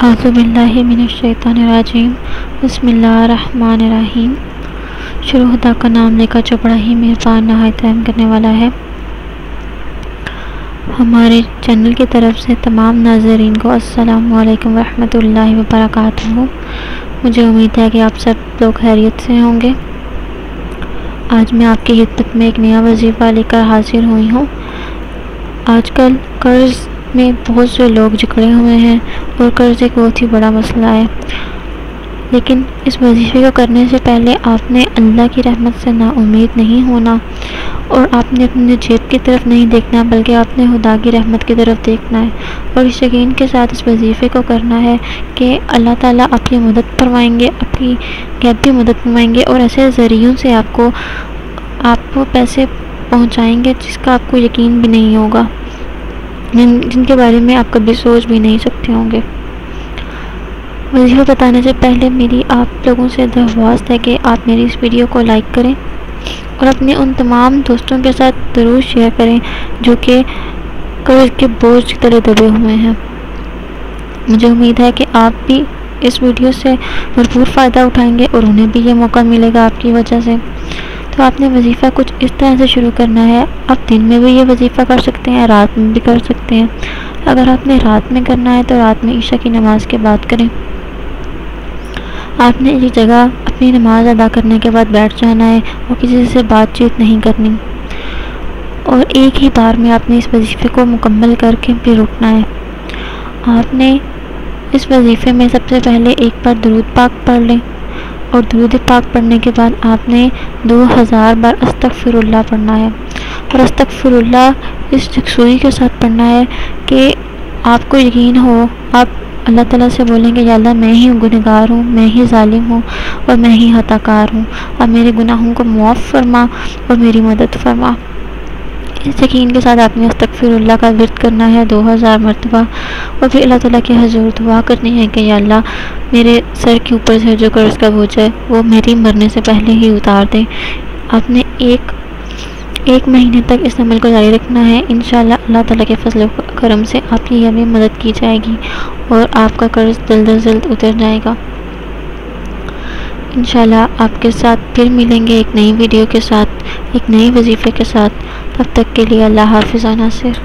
औज़ुबिल्लाहि मिनश्शैतानिर्रजीम बिस्मिल्लाहिर्रहमानिर्रहीम। शुरू खुदा का नाम लेकर जो बड़ा ही मेहरबान नहायत रहम करने वाला है। हमारे चैनल की तरफ से तमाम नाज़रीन को अस्सलामु अलैकुम वरहमतुल्लाहि वबरकातुहू। मुझे उम्मीद है कि आप सब लोग खैरियत से होंगे। आज मैं आपकी खिदमत में एक नया वजीफ़ा लेकर हाजिर हुई हूँ। आजकल कर्ज़ में बहुत से लोग जकड़े हुए हैं और कर्ज़ एक बहुत ही बड़ा मसला है। लेकिन इस वजीफ़े को करने से पहले आपने अल्लाह की रहमत से नाउम्मीद नहीं होना और आपने अपने जेब की तरफ नहीं देखना, बल्कि आपने खुदा की रहमत की तरफ देखना है और इस यकीन के साथ इस वजीफ़े को करना है कि अल्लाह ताला आपकी मदद फरमाएंगे, आपकी गैब भी मदद फरमाएंगे और ऐसे ज़रियों से आपको पैसे पहुंचाएंगे जिसका आपको यकीन भी नहीं होगा, जिनके बारे में आप कभी सोच भी नहीं सकते होंगे। वजीफ़ा बताने से पहले मेरी आप लोगों से दरख्वास्त है कि आप मेरी इस वीडियो को लाइक करें और अपने उन तमाम दोस्तों के साथ ज़रूर शेयर करें जो कि कर्ज़ के बोझ की तरह दबे हुए हैं। मुझे उम्मीद है कि आप भी इस वीडियो से भरपूर फ़ायदा उठाएंगे और उन्हें भी ये मौका मिलेगा आपकी वजह से। तो आपने वजीफ़ा कुछ इस तरह से शुरू करना है। आप दिन में भी ये वजीफ़ा कर सकते हैं, रात में भी कर सकते हैं। अगर आपने रात में करना है तो रात में ईशा की नमाज़ के बाद करें। आपने एक जगह अपनी नमाज़ अदा करने के बाद बैठ जाना है और किसी से बातचीत नहीं करनी और एक ही बार में आपने इस वजीफ़े को मुकम्मल करके फिर उठना है। आपने इस वजीफ़े में सबसे पहले एक बार दुरूद पाक पढ़ लें और दुरूद पाक पढ़ने के बाद आपने 2000 बार अस्तगफिरुल्लाह पढ़ना है और अस्तगफिरुल्लाह इस यकसुई के साथ पढ़ना है कि आपको यकीन हो। आप अल्लाह ताला से बोलेंगे, या अल्लाह मैं ही गुनहगार हूँ, मैं ही जालिम हूँ और मैं ही खताकार हूँ। अब मेरे गुनाहों को मुआफ़ फरमा और मेरी मदद फरमा। इस यकीन के साथ आपने अस्तगफिरुल्लाह का विर्द करना है 2000 मरतबा और फिर अल्लाह ताला के हज़ूर दुआ करनी है कि या अल्लाह मेरे सर के ऊपर से जो कर्ज़ का बोझ है वो मेरी मरने से पहले ही उतार दें। आपने एक महीने तक इस अमल को जारी रखना है। इंशाअल्लाह अल्लाह ताला के फज़ल व करम से आपकी यह भी मदद की जाएगी और आपका कर्ज़ जल्द अज जल्द उतर जाएगा। इंशाअल्लाह आपके साथ फिर मिलेंगे एक नई वीडियो के साथ, एक नए वजीफ़े के साथ। तब तक के लिए अल्लाह हाफ़िज़ नासिर।